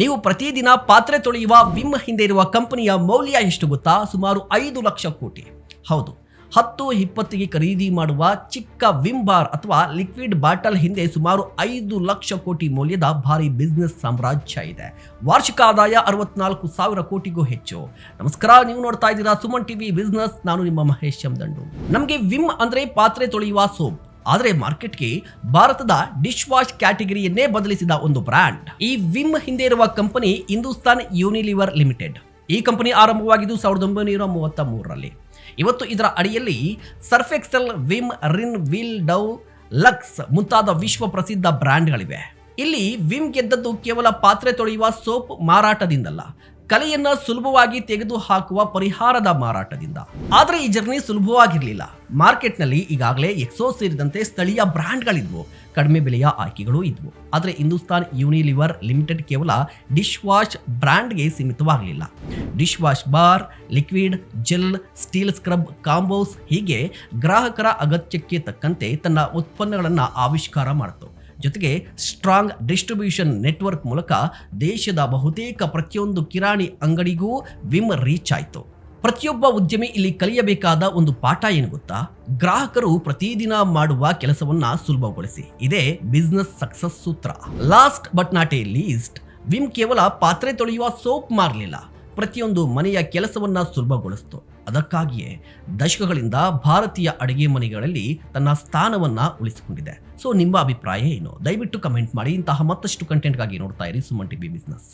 ನೀವು ಪ್ರತಿದಿನ ಪಾತ್ರೆ ತೊಳೆಯುವ ವಿಮ್ ಹಿಂದೆ ಇರುವ ಕಂಪನಿಯ ಮೌಲ್ಯ ಎಷ್ಟು ಗೊತ್ತಾ? ಸುಮಾರು 5 ಲಕ್ಷ ಕೋಟಿ. ಹೌದು, 10-20ಗೆ ಖರೀದಿ ಮಾಡುವ ಚಿಕ್ಕ ವಿಮ್ ಬಾರ್ ಅಥವಾ ಲಿಕ್ವಿಡ್ ಬಾಟಲ್ ಹಿಂದೆ ಸುಮಾರು 5 ಲಕ್ಷ ಕೋಟಿ ಮೌಲ್ಯದ ಭಾರಿ ಬಿಸ್ನೆಸ್ ಸಾಮ್ರಾಜ್ಯ ಇದೆ. ವಾರ್ಷಿಕ ಆದಾಯ 64,000 ಕೋಟಿಗೂ ಹೆಚ್ಚು. ನಮಸ್ಕಾರ, ನೀವು ನೋಡ್ತಾ ಇದ್ದೀರಾ ಸುಮನ್ ಟಿವಿ ಬಿಸ್ನೆಸ್. ನಾನು ನಿಮ್ಮ ಮಹೇಶ್ ದಂಡು. ನಮಗೆ ವಿಮ್ ಅಂದ್ರೆ ಪಾತ್ರೆ ತೊಳೆಯುವ ಸೋಪ್. ಆದರೆ ಮಾರ್ಕೆಟ್ಗೆ ಭಾರತದ ಡಿಶ್ ವಾಶ್ ಕ್ಯಾಟಗರಿಯನ್ನೇ ಬದಲಿಸಿದ ಒಂದು ಬ್ರ್ಯಾಂಡ್. ಈ ವಿಮ್ ಹಿಂದೆ ಇರುವ ಕಂಪನಿ ಹಿಂದೂಸ್ತಾನ್ ಯೂನಿಲಿವರ್ ಲಿಮಿಟೆಡ್. ಈ ಕಂಪನಿ ಆರಂಭವಾಗಿದ್ದು 1933ರಲ್ಲಿ. ಇವತ್ತು ಇದರ ಅಡಿಯಲ್ಲಿ Surf Excel, Vim, Rin, Wheel, Dove, Lux ಮುಂತಾದ ವಿಶ್ವ ಪ್ರಸಿದ್ಧ ಬ್ರ್ಯಾಂಡ್ಗಳಿವೆ. ಇಲ್ಲಿ ವಿಮ್ ಗೆದ್ದದ್ದು ಕೇವಲ ಪಾತ್ರೆ ತೊಳೆಯುವ ಸೋಪ್ ಮಾರಾಟದಿಂದಲ್ಲ, ಕಲೆಯನ್ನ ಸುಲಭವಾಗಿ ತೆಗೆದು ಹಾಕುವ ಪರಿಹಾರದ ಮಾರಾಟದಿಂದ. ಆದರೆ ಈ ಜರ್ನಿ ಸುಲಭವಾಗಿರಲಿಲ್ಲ. ಮಾರ್ಕೆಟ್ನಲ್ಲಿ ಈಗಾಗಲೇ ಎಕ್ಸೋ ಸೇರಿದಂತೆ ಸ್ಥಳೀಯ ಬ್ರ್ಯಾಂಡ್ಗಳಿದ್ವು, ಕಡಿಮೆ ಬೆಲೆಯ ಆಯ್ಕೆಗಳು ಇದ್ವು. ಆದರೆ ಹಿಂದೂಸ್ತಾನ್ ಯೂನಿಲಿವರ್ ಲಿಮಿಟೆಡ್ ಕೇವಲ ಡಿಶ್ ವಾಶ್ ಬ್ರ್ಯಾಂಡ್ಗೆ ಸೀಮಿತವಾಗಲಿಲ್ಲ. Dish wash bar, liquid, gel, steel scrub, combos ಹೀಗೆ ಗ್ರಾಹಕರ ಅಗತ್ಯಕ್ಕೆ ತಕ್ಕಂತೆ ತನ್ನ ಉತ್ಪನ್ನಗಳನ್ನು ಆವಿಷ್ಕಾರ ಮಾಡಿತು. ಜೊತೆಗೆ ಸ್ಟ್ರಾಂಗ್ ಡಿಸ್ಟ್ರಿಬ್ಯೂಷನ್ ನೆಟ್ವರ್ಕ್ ಮೂಲಕ ದೇಶದ ಬಹುತೇಕ ಪ್ರತಿಯೊಂದು ಕಿರಾಣಿ ಅಂಗಡಿಗೂ ವಿಮ್ ರೀಚ್ ಆಯಿತು. ಪ್ರತಿಯೊಬ್ಬ ಉದ್ಯಮಿ ಇಲ್ಲಿ ಕಲಿಯಬೇಕಾದ ಒಂದು ಪಾಠ ಏನು ಗೊತ್ತಾ? ಗ್ರಾಹಕರು ಪ್ರತಿದಿನ ಮಾಡುವ ಕೆಲಸವನ್ನ ಸುಲಭಗೊಳಿಸಿ. ಇದೇ ಬಿಸ್ನೆಸ್ ಸಕ್ಸಸ್ ಸೂತ್ರ. Last but not a least, Vim ಕೇವಲ ಪಾತ್ರೆ ತೊಳೆಯುವ ಸೋಪ್ ಮಾರಲಿಲ್ಲ, ಪ್ರತಿಯೊಂದು ಮನೆಯ ಕೆಲಸವನ್ನ ಸುಲಭಗೊಳಿಸಿತು. ಅದಕ್ಕಾಗಿಯೇ ದಶಕಗಳಿಂದ ಭಾರತೀಯ ಅಡುಗೆ ಮನೆಗಳಲ್ಲಿ ತನ್ನ ಸ್ಥಾನವನ್ನ ಉಳಿಸಿಕೊಂಡಿದೆ. ಸೊ ನಿಮ್ಮ ಅಭಿಪ್ರಾಯ ಏನು? ದಯವಿಟ್ಟು ಕಮೆಂಟ್ ಮಾಡಿ. ಇಂತಹ ಮತ್ತಷ್ಟು ಕಂಟೆಂಟ್ಗಾಗಿ ನೋಡ್ತಾ ಇರಿ ಸುಮನ್ ಟಿವಿ ಬಿಸ್ನೆಸ್.